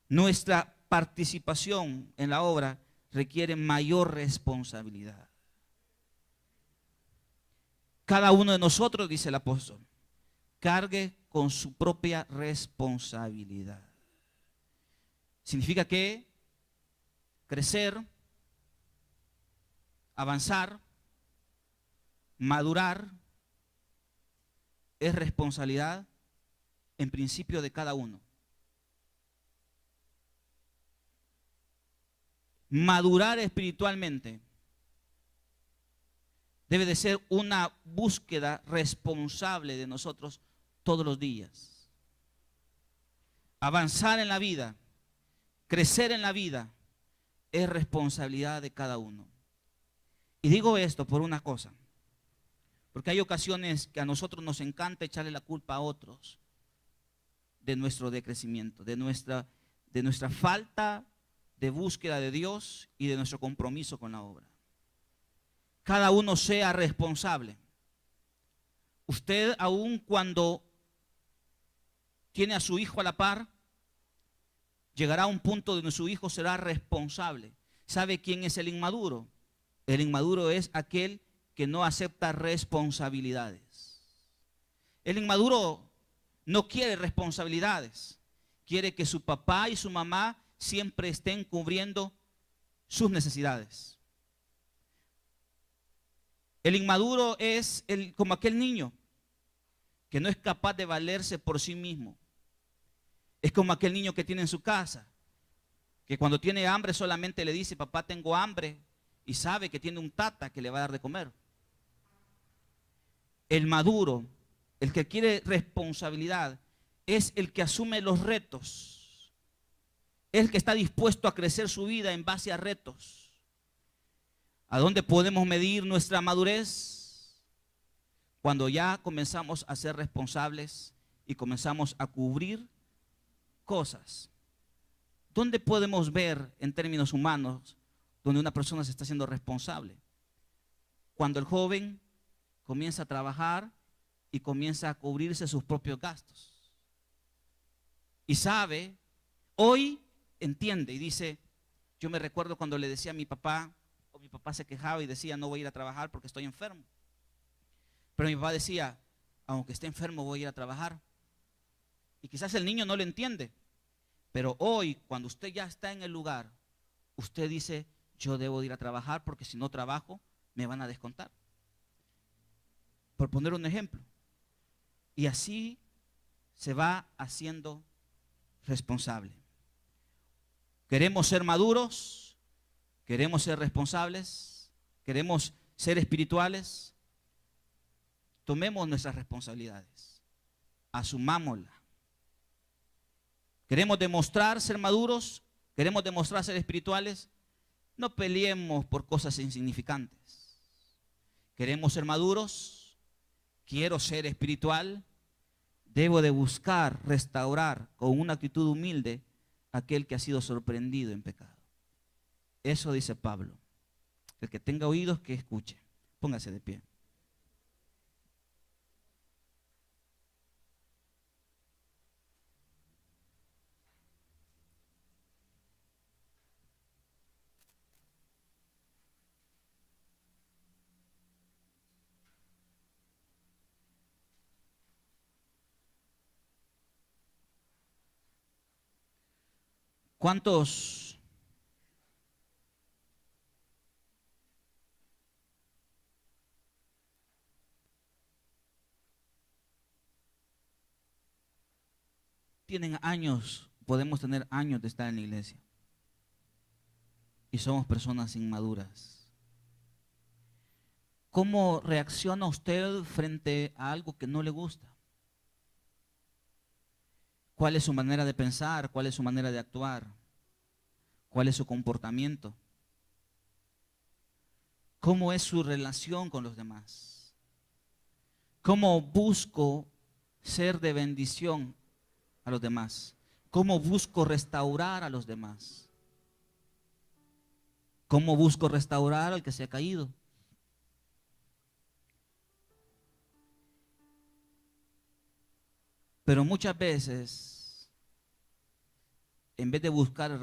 nuestra participación en la obra requiere mayor responsabilidad. Cada uno de nosotros, dice el apóstol, cargue con su propia responsabilidad. Significa que crecer, avanzar, madurar, es responsabilidad en principio de cada uno. Madurar espiritualmente debe de ser una búsqueda responsable de nosotros todos los días. Avanzar en la vida, crecer en la vida, es responsabilidad de cada uno. Y digo esto por una cosa, porque hay ocasiones que a nosotros nos encanta echarle la culpa a otros de nuestro decrecimiento, de nuestra falta de búsqueda de Dios y de nuestro compromiso con la obra. Cada uno sea responsable. Usted, aun cuando tiene a su hijo a la par, llegará a un punto donde su hijo será responsable. ¿Sabe quién es el inmaduro? El inmaduro es aquel que no acepta responsabilidades. El inmaduro no quiere responsabilidades. Quiere que su papá y su mamá siempre estén cubriendo sus necesidades. El inmaduro es como aquel niño que no es capaz de valerse por sí mismo. Es como aquel niño que tiene en su casa, que cuando tiene hambre solamente le dice: papá, tengo hambre, y sabe que tiene un tata que le va a dar de comer. El maduro, el que quiere responsabilidad, es el que asume los retos, es el que está dispuesto a crecer su vida en base a retos. ¿A dónde podemos medir nuestra madurez? Cuando ya comenzamos a ser responsables y comenzamos a cubrir cosas. ¿Dónde podemos ver en términos humanos donde una persona se está haciendo responsable? Cuando el joven comienza a trabajar y comienza a cubrirse sus propios gastos. Y sabe, hoy entiende y dice: yo me recuerdo cuando le decía a mi papá, o mi papá se quejaba y decía: no voy a ir a trabajar porque estoy enfermo. Pero mi papá decía: aunque esté enfermo voy a ir a trabajar. Y quizás el niño no lo entiende. Pero hoy, cuando usted ya está en el lugar, usted dice: yo debo de ir a trabajar porque si no trabajo me van a descontar. Por poner un ejemplo. Y así se va haciendo responsable. ¿Queremos ser maduros? ¿Queremos ser responsables? ¿Queremos ser espirituales? Tomemos nuestras responsabilidades. Asumámoslas. ¿Queremos demostrar ser maduros? ¿Queremos demostrar ser espirituales? No peleemos por cosas insignificantes. ¿Queremos ser maduros? ¿Quiero ser espiritual? Debo de buscar restaurar con una actitud humilde a aquel que ha sido sorprendido en pecado. Eso dice Pablo. El que tenga oídos, que escuche. Póngase de pie. ¿Cuántos tienen años, podemos tener años de estar en la iglesia y somos personas inmaduras? ¿Cómo reacciona usted frente a algo que no le gusta? ¿Cuál es su manera de pensar? ¿Cuál es su manera de actuar? ¿Cuál es su comportamiento? ¿Cómo es su relación con los demás? ¿Cómo busco ser de bendición a los demás? ¿Cómo busco restaurar a los demás? ¿Cómo busco restaurar al que se ha caído? Pero muchas veces, en vez de buscar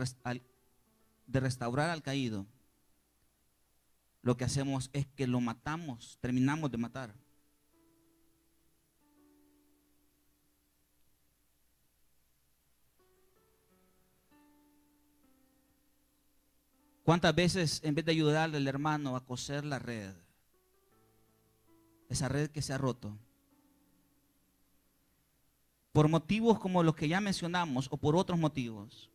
de restaurar al caído, lo que hacemos es que lo matamos, terminamos de matar. ¿Cuántas veces, en vez de ayudarle al hermano a coser la red, esa red que se ha roto, por motivos como los que ya mencionamos o por otros motivos,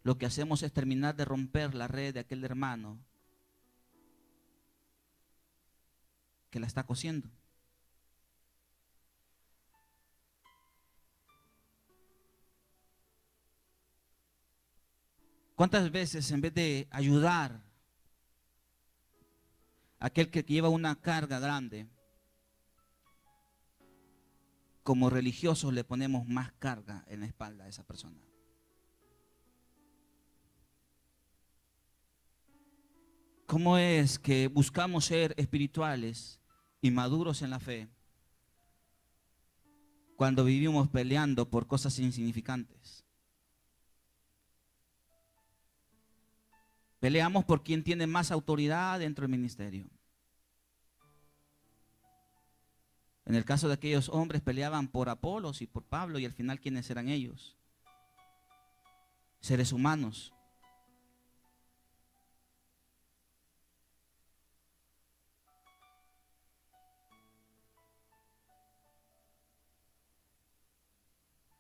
lo que hacemos es terminar de romper la red de aquel hermano que la está cosiendo? ¿Cuántas veces, en vez de ayudar a aquel que lleva una carga grande, como religiosos le ponemos más carga en la espalda a esa persona? ¿Cómo es que buscamos ser espirituales y maduros en la fe cuando vivimos peleando por cosas insignificantes? Peleamos por quien tiene más autoridad dentro del ministerio. En el caso de aquellos hombres, peleaban por Apolos y por Pablo, y al final, ¿quiénes eran ellos? seres humanos.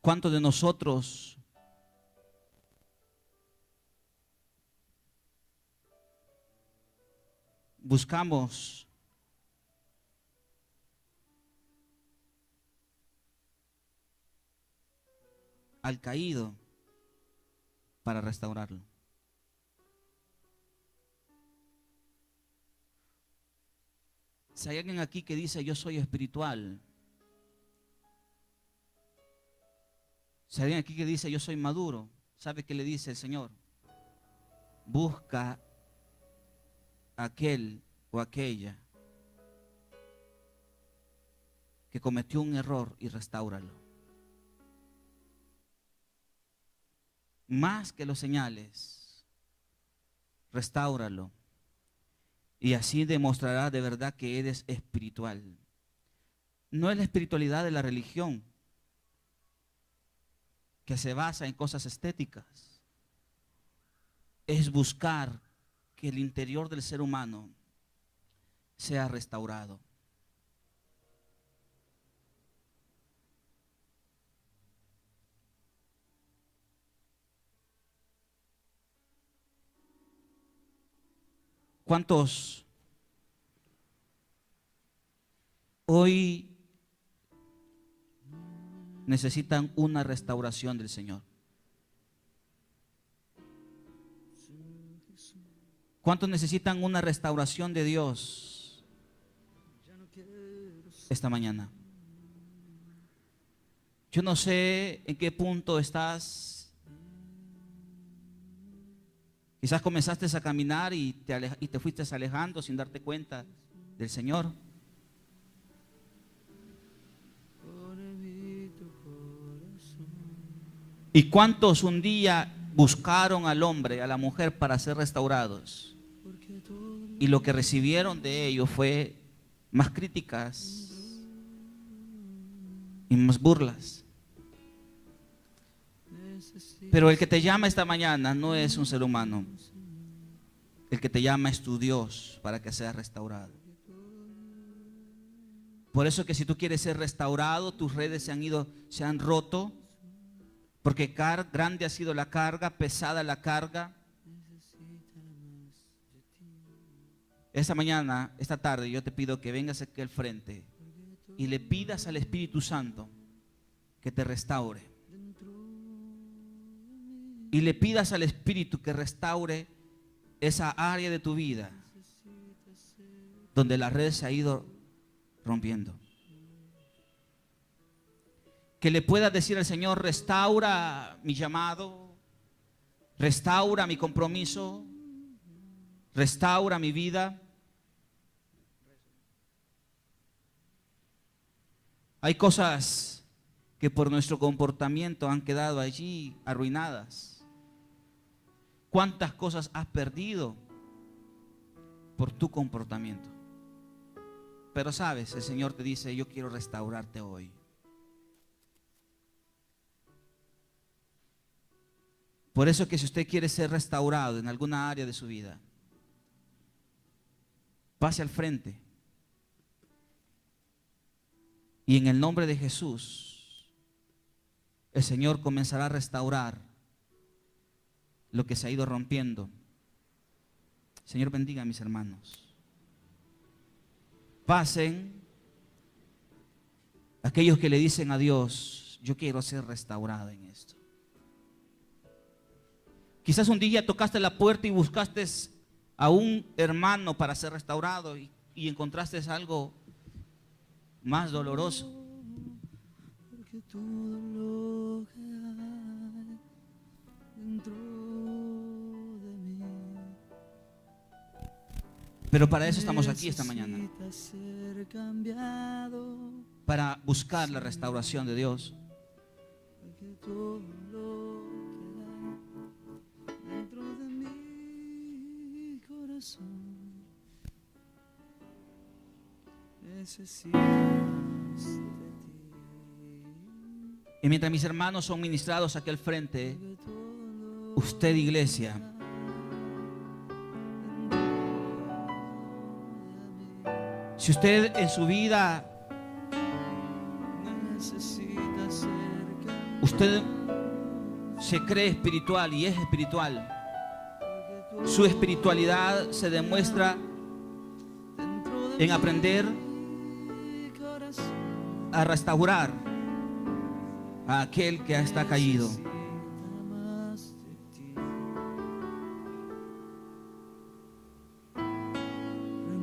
¿Cuántos de nosotros buscamos al caído para restaurarlo? Si hay alguien aquí que dice yo soy espiritual, si hay alguien aquí que dice yo soy maduro, ¿sabe qué le dice el Señor? Busca a aquel o aquella que cometió un error y restáuralo. Más que los señales, restáuralo. Y así demostrará de verdad que eres espiritual. No es la espiritualidad de la religión, que se basa en cosas estéticas. Es buscar que el interior del ser humano sea restaurado. ¿Cuántos hoy necesitan una restauración del Señor? ¿Cuántos necesitan una restauración de Dios esta mañana? Yo no sé en qué punto estás. Quizás comenzaste a caminar y te fuiste alejando sin darte cuenta del Señor. ¿Y cuántos un día buscaron al hombre, a la mujer para ser restaurados? Y lo que recibieron de ellos fue más críticas y más burlas. Pero el que te llama esta mañana no es un ser humano. El que te llama es tu Dios para que seas restaurado. Por eso que si tú quieres ser restaurado, tus redes se han roto, porque grande ha sido la carga, pesada la carga. Esta mañana, esta tarde, yo te pido que vengas aquí al frente y le pidas al Espíritu Santo que te restaure. Y le pidas al Espíritu que restaure esa área de tu vida donde la red se ha ido rompiendo. Que le puedas decir al Señor: restaura mi llamado, restaura mi compromiso, restaura mi vida. Hay cosas que por nuestro comportamiento han quedado allí arruinadas. ¿Cuántas cosas has perdido por tu comportamiento? Pero sabes, el Señor te dice: yo quiero restaurarte hoy. Por eso que si usted quiere ser restaurado en alguna área de su vida, pase al frente. Y en el nombre de Jesús, el Señor comenzará a restaurar lo que se ha ido rompiendo. Señor, bendiga a mis hermanos. Pasen aquellos que le dicen a Dios: yo quiero ser restaurado en esto. Quizás un día tocaste la puerta y buscaste a un hermano para ser restaurado y encontraste algo más doloroso. Porque todo lo que hay dentro de mí, pero para eso estamos aquí esta mañana, necesita ser cambiado. para buscar la restauración de Dios. Porque todo lo que hay dentro de mi corazón necesita más de ti. Y mientras mis hermanos son ministrados aquí al frente, Usted, iglesia, si usted en su vida, necesita ser usted se cree espiritual y es espiritual, su espiritualidad se demuestra en aprender a restaurar a aquel que está caído.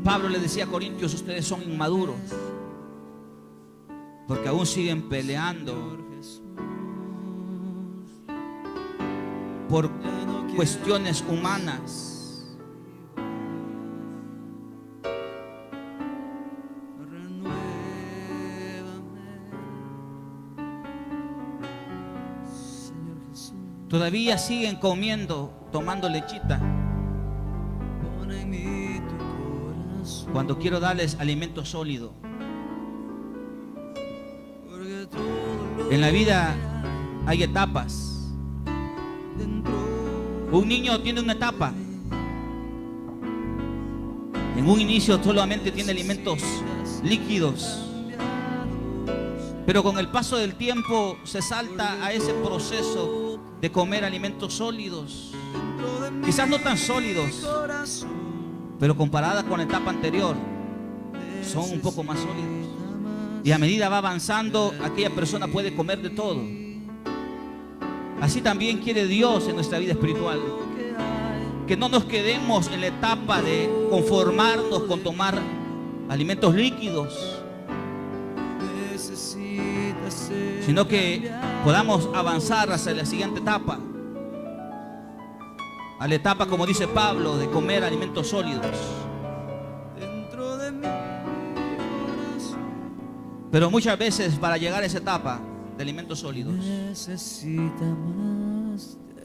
Pablo le decía a Corintios: ustedes son inmaduros porque aún siguen peleando por cuestiones humanas. Todavía siguen comiendo, tomando lechita, cuando quiero darles alimento sólido. En la vida hay etapas. Un niño tiene una etapa. En un inicio solamente tiene alimentos líquidos, pero con el paso del tiempo se salta a ese proceso de comer alimentos sólidos, quizás no tan sólidos, pero comparada con la etapa anterior son un poco más sólidos. Y a medida va avanzando, aquella persona puede comer de todo. Así también quiere Dios en nuestra vida espiritual, que no nos quedemos en la etapa de conformarnos con tomar alimentos líquidos, sino que podamos avanzar hacia la siguiente etapa, a la etapa, como dice Pablo, de comer alimentos sólidos. Pero muchas veces, para llegar a esa etapa de alimentos sólidos,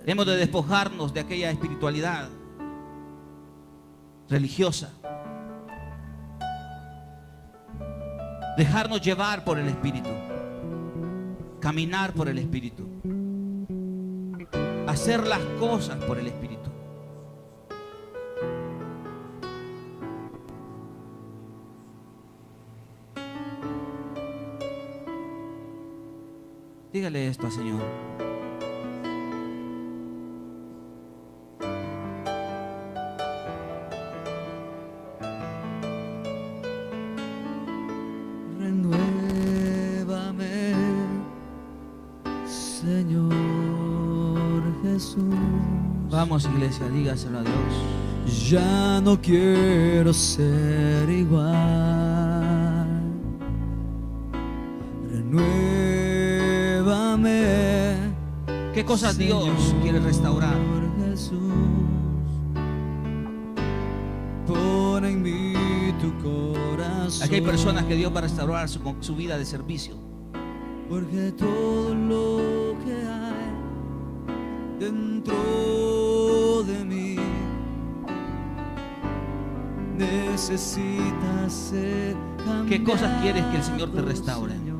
hemos de despojarnos de aquella espiritualidad religiosa, dejarnos llevar por el Espíritu, caminar por el Espíritu, hacer las cosas por el Espíritu. Dígale esto al Señor. Renuévame, Señor Jesús. Vamos, iglesia, dígaselo a Dios. Ya no quiero ser igual. Renuévame. ¿Qué cosas Dios quiere restaurar? Jesús, pon en mí tu corazón. Aquí hay personas que Dios va a restaurar su vida de servicio. Porque todo lo que hay dentro de mí necesita ser cambiado. ¿Qué cosas quieres que el Señor te restaure? Señor,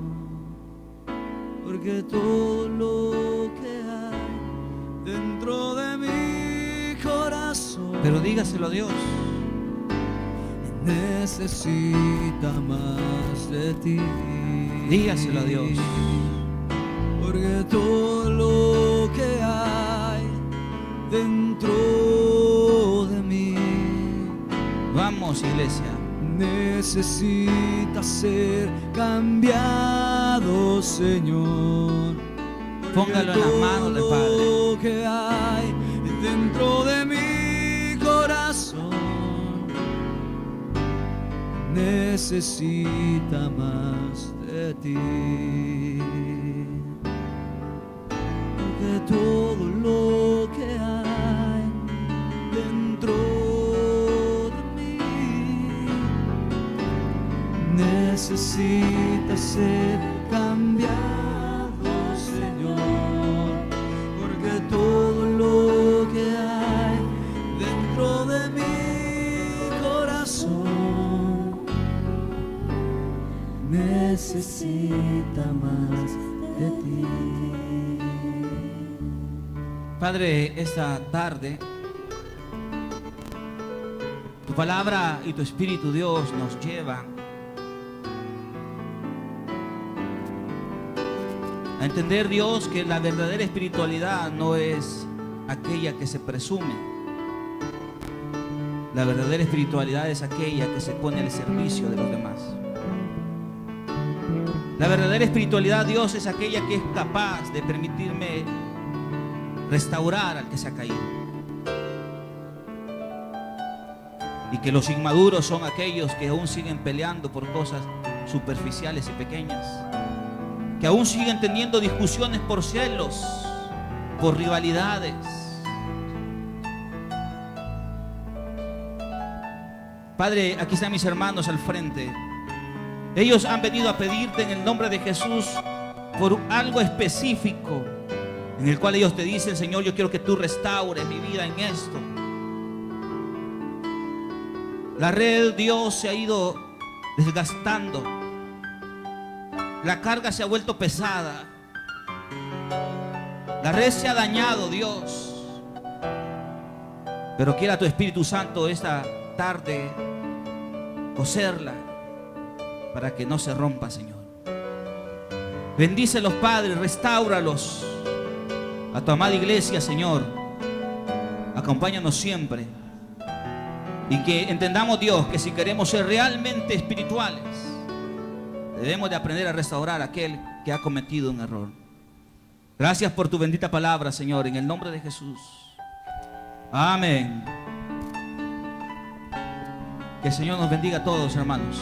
porque todo lo que hay dentro de mi corazón, Pero dígaselo a Dios. necesita más de ti. Dígaselo a Dios. Porque todo lo que hay dentro de mí Vamos, iglesia. necesita ser cambiado, Señor. Póngalo en las manos del Padre. Todo lo que hay dentro de mi corazón necesita más de ti. Porque todo lo que hay dentro de mí necesita ser cambiado, Señor. Porque todo lo que hay dentro de mi corazón necesita más de ti. Padre, esta tarde, tu palabra y tu Espíritu, Dios, nos llevan a entender, Dios, que la verdadera espiritualidad no es aquella que se presume. La verdadera espiritualidad es aquella que se pone al servicio de los demás. La verdadera espiritualidad, Dios, es aquella que es capaz de permitirme restaurar al que se ha caído. Y que los inmaduros son aquellos que aún siguen peleando por cosas superficiales y pequeñas, que aún siguen teniendo discusiones por celos, por rivalidades. Padre, aquí están mis hermanos al frente. Ellos han venido a pedirte en el nombre de Jesús por algo específico, en el cual ellos te dicen: Señor, yo quiero que tú restaures mi vida en esto. La red, Dios, se ha ido desgastando. La carga se ha vuelto pesada. La red se ha dañado, Dios. Pero quiera tu Espíritu Santo esta tarde coserla para que no se rompa, Señor. Bendícelos, Padre, restáuralos. A tu amada iglesia, Señor, acompáñanos siempre. Y que entendamos, Dios, que si queremos ser realmente espirituales, debemos de aprender a restaurar a aquel que ha cometido un error. Gracias por tu bendita palabra, Señor, en el nombre de Jesús. Amén. Que el Señor nos bendiga a todos, hermanos.